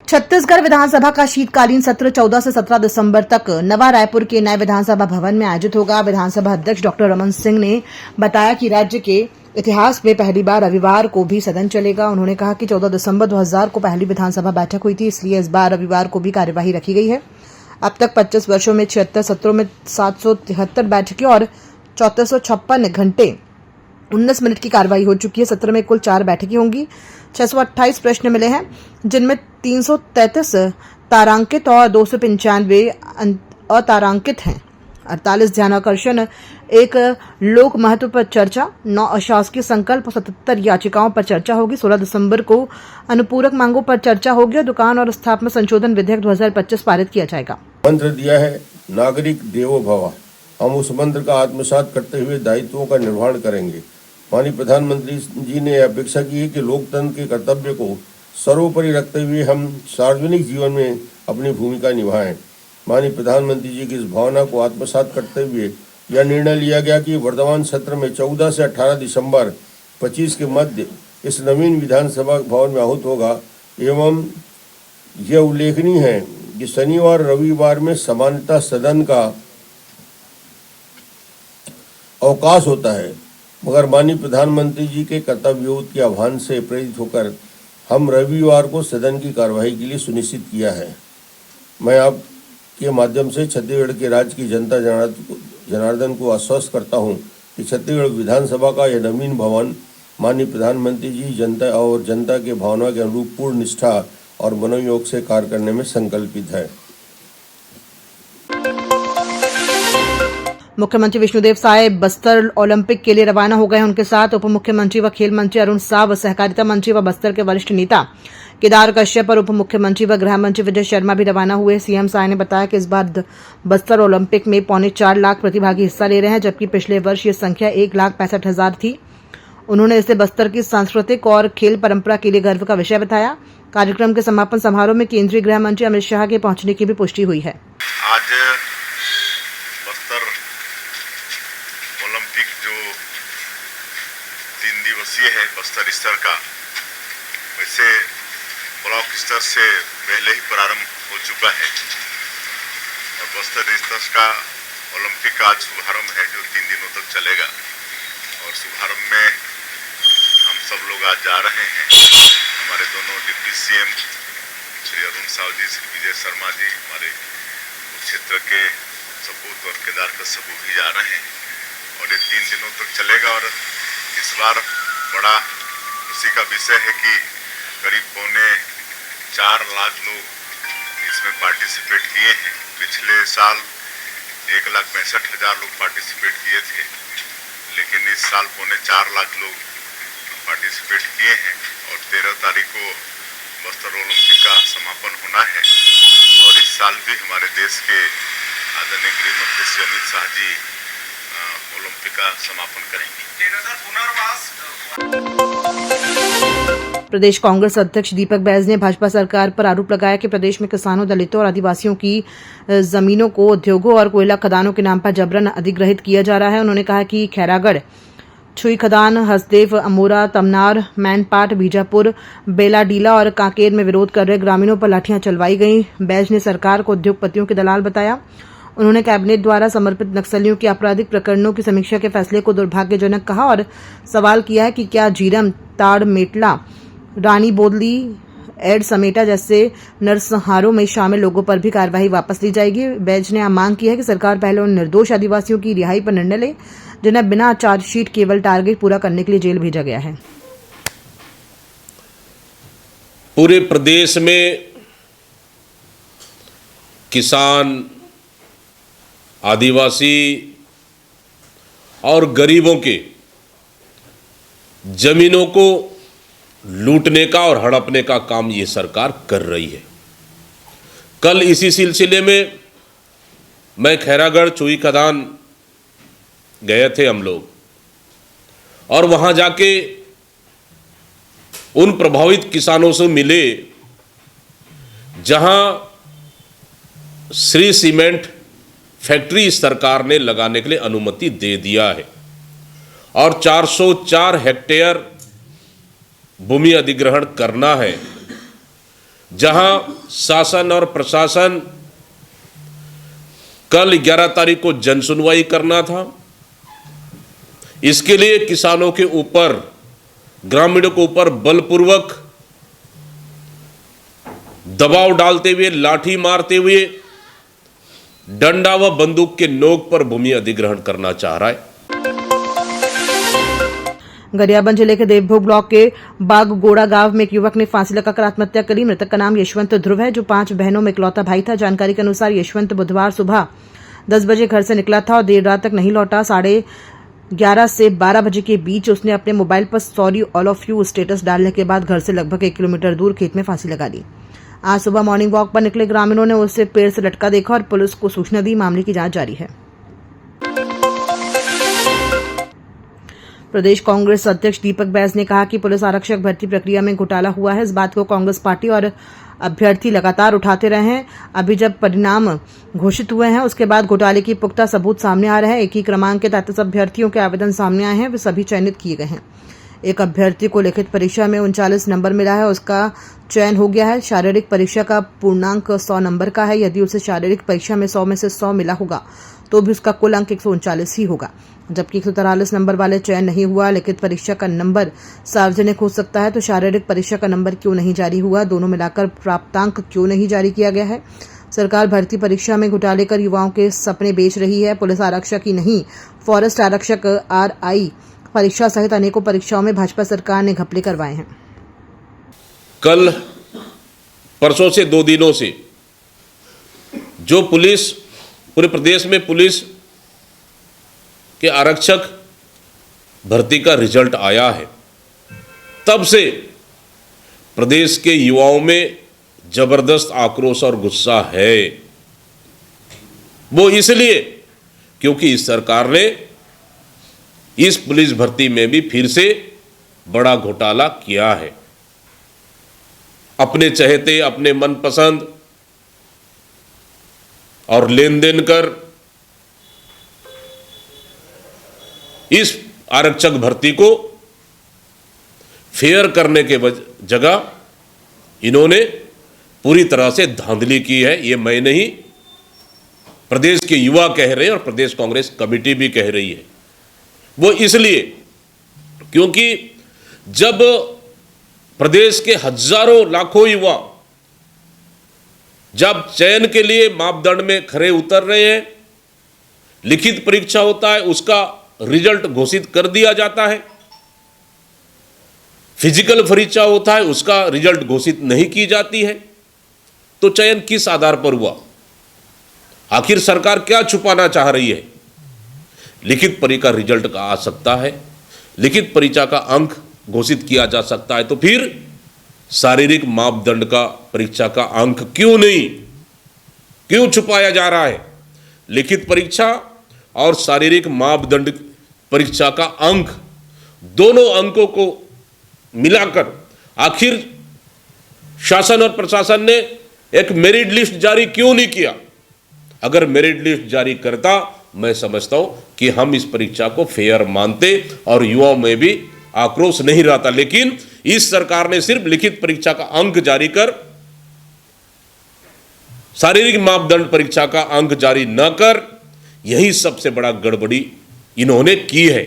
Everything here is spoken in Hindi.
छत्तीसगढ़ विधानसभा का शीतकालीन सत्र 14 से 17 दिसंबर तक नवा रायपुर के नए विधानसभा भवन में आयोजित होगा। विधानसभा अध्यक्ष डॉक्टर रमन सिंह ने बताया कि राज्य के इतिहास में पहली बार रविवार को भी सदन चलेगा। उन्होंने कहा कि 14 दिसंबर 2000 को पहली विधानसभा बैठक हुई थी, इसलिए इस बार रविवार को भी कार्यवाही रखी गई है। अब तक 25 वर्षों में 76 सत्रों में 773 बैठकें और 3456 घंटे 19 मिनट की कार्रवाई हो चुकी है। सत्र में कुल 4 बैठकें होंगी। 628 प्रश्न मिले हैं, जिनमें 333 तारांकित और 295 अतारांकित हैं। 48 ध्यानाकर्षण, 1 लोक महत्व पर चर्चा, 9 अशासकीय संकल्प, 77 याचिकाओं पर चर्चा होगी। 16 दिसंबर को अनुपूरक मांगों पर चर्चा होगी और दुकान और स्थापना संशोधन विधेयक 2025 पारित किया जाएगा। मंत्र दिया है, नागरिक देवो भव। हम उस मंत्र का आत्मसात करते हुए दायित्वों का निर्वहन करेंगे। माननीय प्रधानमंत्री जी ने अपेक्षा की है कि लोकतंत्र के कर्तव्य को सर्वोपरि रखते हुए हम सार्वजनिक जीवन में अपनी भूमिका निभाएं। माननीय प्रधानमंत्री जी की इस भावना को आत्मसात करते हुए यह निर्णय लिया गया कि वर्तमान सत्र में 14 से 18 दिसंबर 25 के मध्य इस नवीन विधानसभा भवन में आहूत होगा। एवं यह उल्लेखनीय है कि शनिवार रविवार में सामान्यतः सदन का अवकाश होता है, मगर माननीय प्रधानमंत्री जी के कर्तव्योत के आह्वान से प्रेरित होकर हम रविवार को सदन की कार्यवाही के लिए सुनिश्चित किया है। मैं आपके माध्यम से छत्तीसगढ़ के राज्य की जनता जनार्दन को आश्वस्त करता हूं कि छत्तीसगढ़ विधानसभा का यह नवीन भवन माननीय प्रधानमंत्री जी जनता के भावना के अनुरूप पूर्ण निष्ठा और मनोयोग से कार्य करने में संकल्पित है। मुख्यमंत्री विष्णुदेव साय बस्तर ओलंपिक के लिए रवाना हो गए। उनके साथ उप मुख्यमंत्री व खेल मंत्री अरुण साव, सहकारिता मंत्री व बस्तर के वरिष्ठ नेता केदार कश्यप और उप मुख्यमंत्री व गृह मंत्री विजय शर्मा भी रवाना हुए। सीएम साय ने बताया कि इस बार बस्तर ओलंपिक में 4.25 लाख प्रतिभागी हिस्सा ले रहे हैं, जबकि पिछले वर्ष ये संख्या 1,65,000 थी। उन्होंने इसे बस्तर की सांस्कृतिक और खेल परंपरा के लिए गर्व का विषय बताया। कार्यक्रम के समापन समारोह में केंद्रीय गृह मंत्री अमित शाह के पहुंचने की भी पुष्टि हुई है। आज बस्तर ओलंपिक जो 3 दिवसीय है बस्तर स्तर का, वैसे ब्लॉक स्तर से पहले ही प्रारंभ हो चुका है और बस्तर स्तर का ओलंपिक का आज शुभारंभ है जो 3 दिनों तक चलेगा। और शुभारंभ में हम सब लोग आज जा रहे हैं। हमारे दोनों डिप्टी सीएम श्री अरुण साव जी, श्री विजय शर्मा जी, हमारे क्षेत्र के सपूत और केदार कश्यप भी जा रहे हैं और ये 3 दिनों तक चलेगा। और इस बार बड़ा खुशी का विषय है कि करीब 4 लाख लोग इसमें पार्टिसिपेट किए हैं। पिछले साल 1,65,000 लोग पार्टिसिपेट किए थे, लेकिन इस साल 4 लाख लोग पार्टिसिपेट किए हैं और 13 तारीख को बस्तर ओलंपिक का समापन होना है। और इस साल भी हमारे देश के आदरणीय गृह मंत्री श्री अमित शाह जी ओलंपिक का समापन करेंगे। प्रदेश कांग्रेस अध्यक्ष दीपक बैज ने भाजपा सरकार पर आरोप लगाया कि प्रदेश में किसानों, दलितों और आदिवासियों की जमीनों को उद्योगों और कोयला खदानों के नाम पर जबरन अधिग्रहित किया जा रहा है। उन्होंने कहा कि खैरागढ़, छुई खदान, हसदेव, अमोरा, तमनार, मैनपाट, बीजापुर, बेलाडीला और कांकेर में विरोध कर रहे ग्रामीणों पर लाठियां चलवाई गई। बैज ने सरकार को उद्योगपतियों के दलाल बताया। उन्होंने कैबिनेट द्वारा समर्पित नक्सलियों के आपराधिक प्रकरणों की समीक्षा के फैसले को दुर्भाग्यजनक कहा और सवाल किया है कि क्या झीरम, ताड़ मेटला, रानी बोदली, एड समेटा जैसे नरसंहारों में शामिल लोगों पर भी कार्यवाही वापस ली जाएगी। बैज ने मांग की है कि सरकार पहले उन निर्दोष आदिवासियों की रिहाई पर निर्णय ले जिन्हें बिना चार्जशीट केवल टारगेट पूरा करने के लिए जेल भेजा गया है। पूरे प्रदेश में किसान, आदिवासी और गरीबों के जमीनों को लूटने का और हड़पने का काम ये सरकार कर रही है। कल इसी सिलसिले में मैं खैरागढ़, चुई खदान गए थे हम लोग और वहां जाके उन प्रभावित किसानों से मिले जहां श्री सीमेंट फैक्ट्री सरकार ने लगाने के लिए अनुमति दे दिया है और 404 हेक्टेयर भूमि अधिग्रहण करना है। जहां शासन और प्रशासन कल 11 तारीख को जन सुनवाई करना था, इसके लिए किसानों के ऊपर, ग्रामीणों के ऊपर बलपूर्वक दबाव डालते हुए, लाठी मारते हुए, डंडा व बंदूक के नोक पर भूमि अधिग्रहण करना चाह रहा है। गरियाबंद जिले के देवभोग ब्लॉक के बागगोड़ा गांव में एक युवक ने फांसी लगाकर आत्महत्या करी। मृतक का नाम यशवंत ध्रुव है, जो 5 बहनों में इकलौता भाई था। जानकारी के अनुसार यशवंत बुधवार सुबह 10 बजे घर से निकला था और देर रात तक नहीं लौटा। 11:30 से 12 बजे के बीच उसने अपने मोबाइल पर sorry all of you status डालने के बाद घर से लगभग 1 किलोमीटर दूर खेत में फांसी लगा ली। आज सुबह मॉर्निंग वॉक पर निकले ग्रामीणों ने उसे पेड़ से लटका देखा और पुलिस को सूचना दी। मामले की जांच जारी है। प्रदेश कांग्रेस अध्यक्ष दीपक बैस ने कहा कि पुलिस आरक्षक भर्ती प्रक्रिया में घोटाला हुआ है। इस बात को कांग्रेस पार्टी और अभ्यर्थी लगातार उठाते रहे हैं। अभी जब परिणाम घोषित हुए हैं, उसके बाद घोटाले की पुख्ता सबूत सामने आ रहे हैं। एक ही क्रमांक के 33 अभ्यर्थियों के आवेदन सामने आए हैं, वे सभी चयनित किए गए हैं। एक अभ्यर्थी को लिखित परीक्षा में 39 नंबर मिला है, उसका चयन हो गया है। शारीरिक परीक्षा का पूर्णांक 100 नंबर का है। यदि उसे शारीरिक परीक्षा में 100 में से 100 मिला होगा तो भी उसका कुल अंक 139 ही होगा, जबकि 143 नंबर वाले चयन नहीं हुआ। लिखित परीक्षा का नंबर सार्वजनिक हो सकता है तो शारीरिक परीक्षा का नंबर क्यों नहीं जारी हुआ? दोनों मिलाकर प्राप्तांक क्यों नहीं जारी किया गया है? सरकार भर्ती परीक्षा में घोटाले कर युवाओं के सपने बेच रही है। पुलिस आरक्षक ही नहीं, फॉरेस्ट आरक्षक, RI परीक्षा सहित अनेकों परीक्षाओं में भाजपा सरकार ने घपले करवाए हैं। कल परसों से 2 दिनों से जो पुलिस, पूरे प्रदेश में पुलिस के आरक्षक भर्ती का रिजल्ट आया है, तब से प्रदेश के युवाओं में जबरदस्त आक्रोश और गुस्सा है। वो इसलिए क्योंकि इस सरकार ने इस पुलिस भर्ती में भी फिर से बड़ा घोटाला किया है। अपने चहेते, अपने मनपसंद और लेन देन कर इस आरक्षक भर्ती को फेयर करने के जगह इन्होंने पूरी तरह से धांधली की है। ये मैं नहीं, प्रदेश के युवा कह रहे हैं और प्रदेश कांग्रेस कमेटी भी कह रही है। वो इसलिए क्योंकि जब प्रदेश के हजारों लाखों युवा जब चयन के लिए मापदंड में खरे उतर रहे हैं, लिखित परीक्षा होता है, उसका रिजल्ट घोषित कर दिया जाता है, फिजिकल परीक्षा होता है, उसका रिजल्ट घोषित नहीं की जाती है, तो चयन किस आधार पर हुआ? आखिर सरकार क्या छुपाना चाह रही है? लिखित परीक्षा रिजल्ट का आ सकता है, लिखित परीक्षा का अंक घोषित किया जा सकता है, तो फिर शारीरिक मापदंड का परीक्षा का अंक क्यों नहीं, क्यों छुपाया जा रहा है? लिखित परीक्षा और शारीरिक मापदंड परीक्षा का अंक, दोनों अंकों को मिलाकर आखिर शासन और प्रशासन ने एक मेरिट लिस्ट जारी क्यों नहीं किया? अगर मेरिट लिस्ट जारी करता, मैं समझता हूं कि हम इस परीक्षा को फेयर मानते और युवाओं में भी आक्रोश नहीं रहता। लेकिन इस सरकार ने सिर्फ लिखित परीक्षा का अंक जारी कर, शारीरिक मापदंड परीक्षा का अंक जारी न कर, यही सबसे बड़ा गड़बड़ी इन्होंने की है।